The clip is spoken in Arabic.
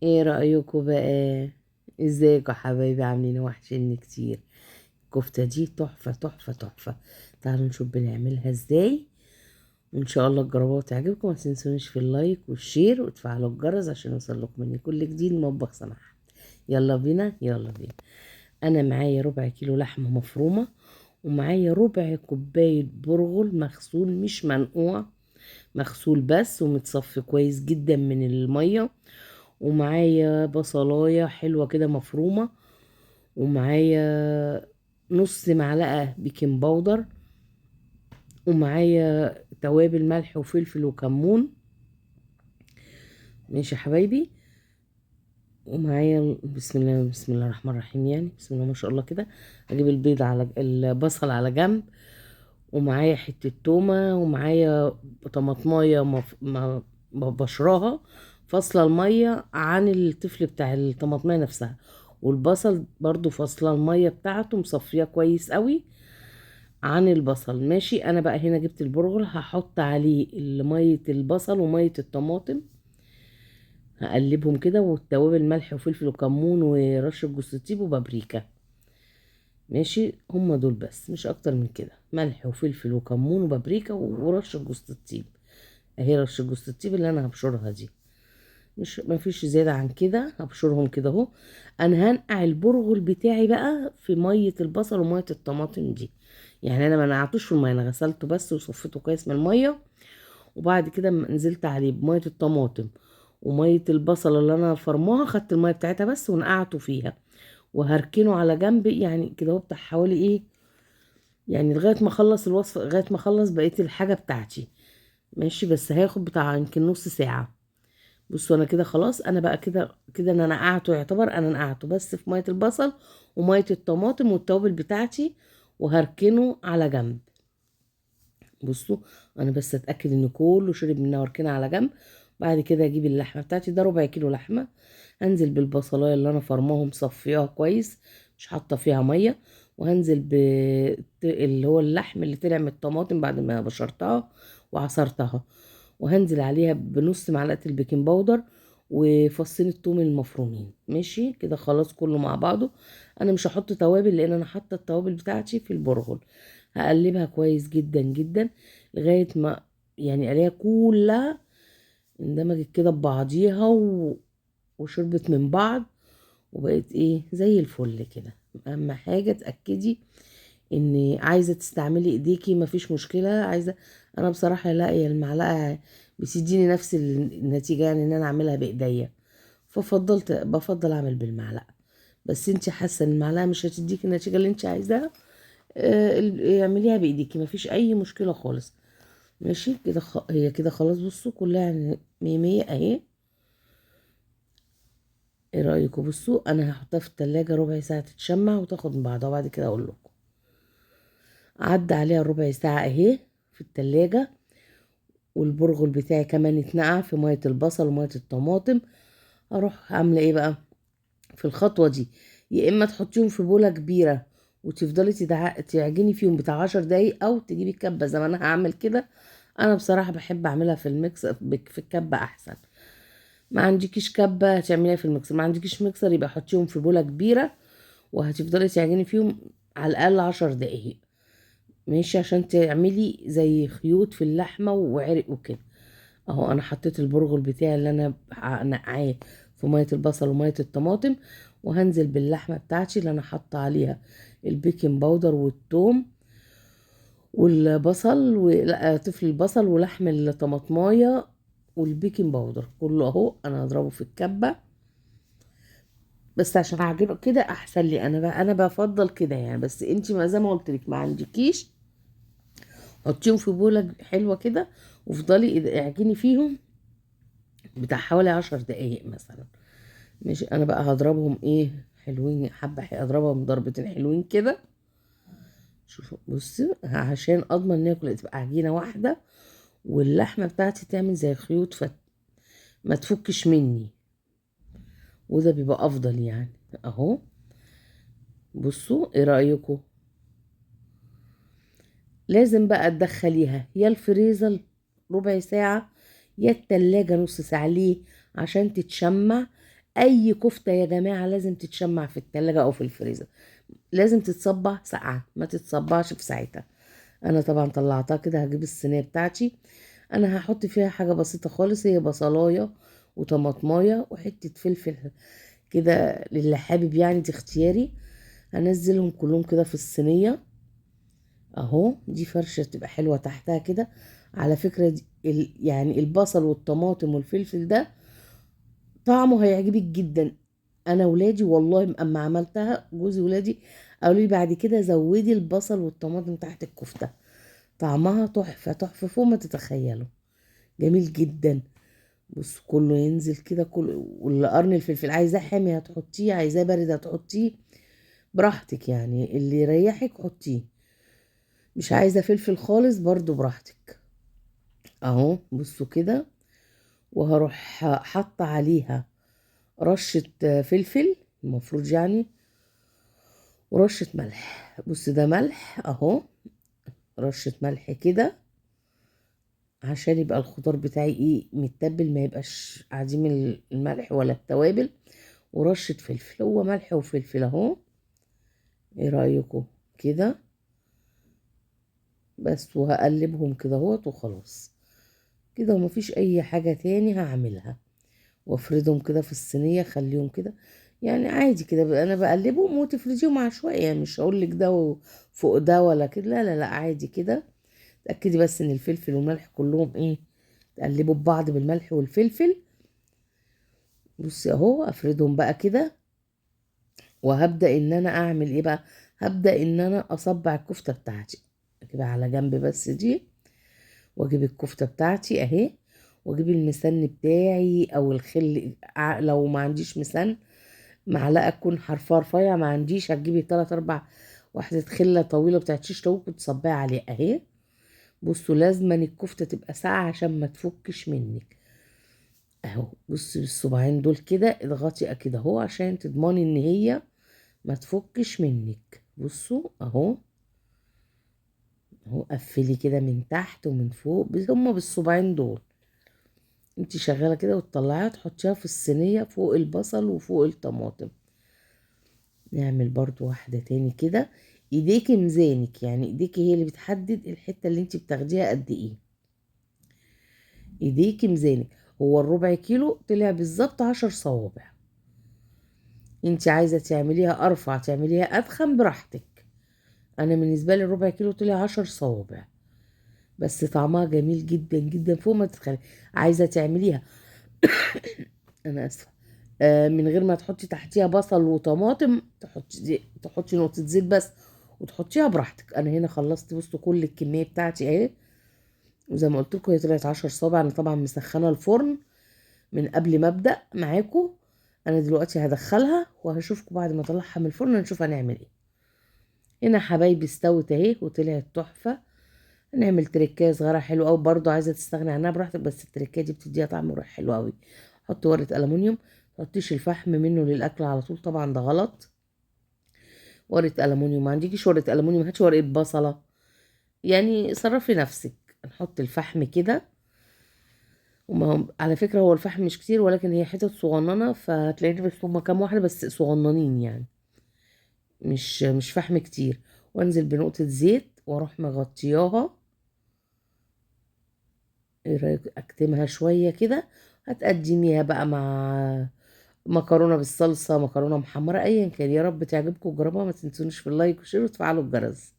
ايه رأيكم بقى؟ ازيكم حبايبي؟ عاملين إيه؟ وحشني كتير. الكفتة دي تحفة تحفة تحفة. تعالوا نشوف بنعملها ازاي، وان شاء الله تجربوها وتعجبكم. ما تنسونيش في اللايك والشير وتفعلوا الجرس عشان يوصلكم مني كل جديد. مطبخ سماح. يلا بينا يلا بينا. انا معايا ربع كيلو لحمة مفرومة، ومعايا ربع كوباية برغل مغسول مش منقوع، مغسول بس ومتصفي كويس جدا من المية. ومعايا بصلاية حلوة كده مفرومة، ومعايا نص معلقة بيكنج باودر، ومعايا توابل ملح وفلفل وكمون. ماشي يا حبايبي. ومعايا بسم الله بسم الله الرحمن الرحيم، يعني بسم الله ما شاء الله كده. اجيب البيض على البصل على جنب، ومعايا حتة تومة، ومعايا طماطماية بشراها، فاصلة المية عن الطفل بتاع الطماطماية نفسها. والبصل برضو فاصلة المية بتاعته، مصفية كويس قوي عن البصل. ماشي. انا بقى هنا جبت البرغل، هحط عليه مية البصل ومية الطماطم، هقلبهم كده، والتوابل ملح وفلفل وكمون ورشة جوز الطيب وبابريكا. ماشي. هما دول بس، مش اكتر من كده. ملح وفلفل وكمون وبابريكا ورشه جوز الطيب. اهي رشه جوز الطيب اللي انا هبشرها دي، مش مفيش زياده عن كده. هبشرهم كده اهو. انا هنقع البرغل بتاعي بقى في ميه البصل وميه الطماطم دي. يعني انا ما نقعتوش في الميه، انا غسلته بس وصفيته كويس من الميه. وبعد كده اما نزلت عليه بميه الطماطم وميه البصل اللي انا فرماها، خدت الميه بتاعتها بس ونقعته فيها، وهركنه على جنب يعني كده. هو بتاع حوالي ايه، يعني لغاية ما اخلص الوصفة، لغاية ما اخلص بقية الحاجة بتاعتي. ماشي. بس هياخد بتاع يمكن نص ساعة. بصوا انا كده خلاص. انا بقى كده كده انا نقعته، يعتبر انا نقعته بس في مية البصل ومية الطماطم والتوابل بتاعتي، وهركنه على جنب. بصوا، انا بس اتاكد ان كله شرب منها واركنها على جنب. بعد كده اجيب اللحمه بتاعتي، ده ربع كيلو لحمه. هنزل بالبصلايه اللي انا فرماها مصفياها كويس، مش حاطه فيها ميه. وهنزل اللي هو اللحم اللي طلع من الطماطم بعد ما بشرتها وعصرتها. وهنزل عليها بنص معلقه البيكنج باودر وفصين الثوم المفرومين. ماشي كده خلاص كله مع بعضه. انا مش هحط توابل لان انا حاطه التوابل بتاعتي في البرغل. هقلبها كويس جدا جدا لغاية ما يعني الاقيها كلها اندمجت كده ببعضيها وشربت من بعض، وبقت ايه زي الفل كده. اهم حاجة تأكدي ان عايزة تستعملي ايديكي مفيش مشكلة. عايزة، انا بصراحة لا، هي المعلقة بتديني نفس النتيجة، يعني ان انا اعملها بايديا. بفضل اعمل بالمعلقة. بس انت حاسة ان المعلقة مش هتديكي النتيجة اللي انت عايزاها، اعمليها بايديكي مفيش اي مشكله خالص. ماشي كده هي كده خلاص. بصوا كلها يعني مية مية اهي. ايه رايكم؟ بصوا انا هحطها في التلاجة ربع ساعه تتشمع وتاخد من بعضها، وبعد كده اقول لكم. عدى عليها ربع ساعه اهي في التلاجة، والبرغل بتاعي كمان اتنقع في ميه البصل وميه الطماطم. اروح عامله ايه بقى في الخطوه دي؟ يا اما تحطيهم في بوله كبيره وتفضلي تعجني فيهم بتاع 10 دقايق، او تجيبي كبه زي ما انا هعمل كده. انا بصراحة بحب اعملها في الميكس، في الكبة احسن. ما عندكيش كبة هتعمليها في الميكسر، ما عندكيش ميكسر يبقى حطيهم في بولة كبيرة وهتفضلي تعجني فيهم على الاقل 10 دقايق. ماشي، عشان تعملي زي خيوط في اللحمة وعرق وكده. اهو انا حطيت البرغل بتاعي اللي انا نقعاه في مية البصل ومية الطماطم، وهنزل باللحمة بتاعتي اللي انا حاطة عليها البيكنج باودر والثوم والبصل لا طفل البصل ولحم الطماطمايه والبيكنج باودر كله اهو. انا هضربه في الكبه بس عشان اعجنه كده احسن لي. انا بقى انا بفضل كده يعني. بس انتي ما زي ما قلت لك ما عندكيش، حطيهم في بوله حلوه كده وافضلي اعجني فيهم بتاع حوالي 10 دقايق مثلا. ماشي. انا بقى هضربهم ايه حلوين حبه، هضربهم ضربتين حلوين كده. شوفوا بصي عشان اضمن ان هي كلها تبقى عجينه واحده، واللحمه بتاعتي تعمل زي خيوط ما تفكش مني، وده بيبقى افضل يعني. اهو بصوا ايه رأيكم؟ لازم بقى تدخليها يا الفريزر ربع ساعة، يا التلاجة نص ساعة. ليه؟ عشان تتشمع اي كفتة يا جماعة لازم تتشمع في التلاجة او في الفريزر، لازم تتصبع ساقعة، ما تتصبعش في ساعتها. انا طبعا طلعتها كده، هجيب الصينية بتاعتي. انا هحط فيها حاجة بسيطة خالص، هي بصلاية وطماطماية وحتة فلفل كده، للي حابب يعني، دي اختياري. هنزلهم كلهم كده في الصينية اهو. دي فرشة تبقى حلوة تحتها كده. على فكرة دي يعني البصل والطماطم والفلفل ده طعمه هيعجبك جدا. انا ولادي والله اما عملتها، جوزي ولادي قالوا لي بعد كده زودي البصل والطماطم تحت الكفتة، طعمها تحفة تحفة فوق ما تتخيلوا، جميل جدا. بص كله ينزل كده كله، والقرن الفلفل عايزاه حامي هتحطيه، عايزاه بارد هتحطيه، براحتك يعني، اللي يريحك حطيه. مش عايزة فلفل خالص برضو براحتك. اهو بصوا كده. وهروح حاطة عليها رشة فلفل المفروض يعني، ورشة ملح. بص ده ملح اهو، رشة ملح كده عشان يبقى الخضار بتاعي ايه متبل، ما يبقاش عديم الملح ولا التوابل. ورشة فلفل، هو ملح وفلفل اهو. ايه رأيكم كده؟ بس وهقلبهم كده اهوت وخلاص كده، ومفيش اي حاجة تاني هعملها. وافردهم كده في الصينية، خليهم كده يعني عادي كده انا بقلبهم، وتفرجيهم عشوائي يعني، مش هقول لك ده فوق ده ولا كده، لا لا لا، عادي كده. تأكدي بس ان الفلفل والملح كلهم ايه، تقلبوا ببعض بالملح والفلفل. بصي اهو افردهم بقى كده. وهبدأ ان انا اعمل ايه بقى، هبدأ ان انا اصبع الكفتة بتاعتي. اجيبها على جنب بس دي، واجيب الكفتة بتاعتي اهي، واجيب المسن بتاعي او الخل، لو ما عنديش مسن معلقة تكون حرفها رفيع، ما عنديش هتجيبي 3 4 واحدة خلة طويلة بتاعت شيش طاووق وتصبعي عليه اهي. بصوا لازما الكفتة تبقى ساقعة عشان ما تفكش منك اهو. بصي بالصباعين دول كده اضغطي كده اهو، عشان تضمني ان هي ما تفكش منك. بصوا اهو، اهو قفلي كده من تحت ومن فوق، هما بالصباعين دول. انتي شغالة كده وتطلعيها تحطيها في الصينية فوق البصل وفوق الطماطم. نعمل برضو واحدة تاني كده. ايديكي ميزانك يعني، ايديكي هي اللي بتحدد الحتة اللي انتي بتاخديها قد ايه. ايديكي ميزانك. هو الربع كيلو طلع بالظبط 10 صوابع. انتي عايزة تعمليها ارفع تعمليها اتخن براحتك. انا بالنسبة لي الربع كيلو طلع 10 صوابع، بس طعمها جميل جدا جدا فوق ما تتخيلي. عايزة تعمليها انا اسفة من غير ما تحطي تحتيها بصل وطماطم، تحطي نقطة زيت بس وتحطيها براحتك. انا هنا خلصت بصوا كل الكمية بتاعتي اهي. وزي ما قلت لكم هي طلعت 10 صوابع. انا طبعا مسخنة الفرن من قبل ما ابدأ معاكم. انا دلوقتي هدخلها وهشوفكم بعد ما اطلعها من الفرن نشوف هنعمل ايه. هنا حبايبي استوت اهي وطلعت تحفة. هنعمل تريكايه صغيرة حلوة اوي برضو، عايزة تستغني عنها براحتك، بس التريكايه دي بتديها طعم وريحة حلو اوي. حطي ورقة ألمونيوم، متحطيش الفحم منه للأكل على طول، طبعا ده غلط. ورقة ألمونيوم، ما عندكيش ورقة ألمونيوم هاتي ورقة بصلة، يعني صرفي نفسك. نحط الفحم كده. على فكرة هو الفحم مش كتير، ولكن هي حتت صغننة، فهتلاقيني بس هما كام واحدة بس صغننين يعني، مش فحم كتير. وانزل بنقطة زيت واروح مغطياها. ايه رأيك اكتمها شوية كده. هتقدميها بقى مع مكرونة بالصلصة، مكرونة محمرة، ايا كان. يا رب تعجبكم وجربوها، ما تنسونيش في اللايك وشير وتفعلوا الجرس.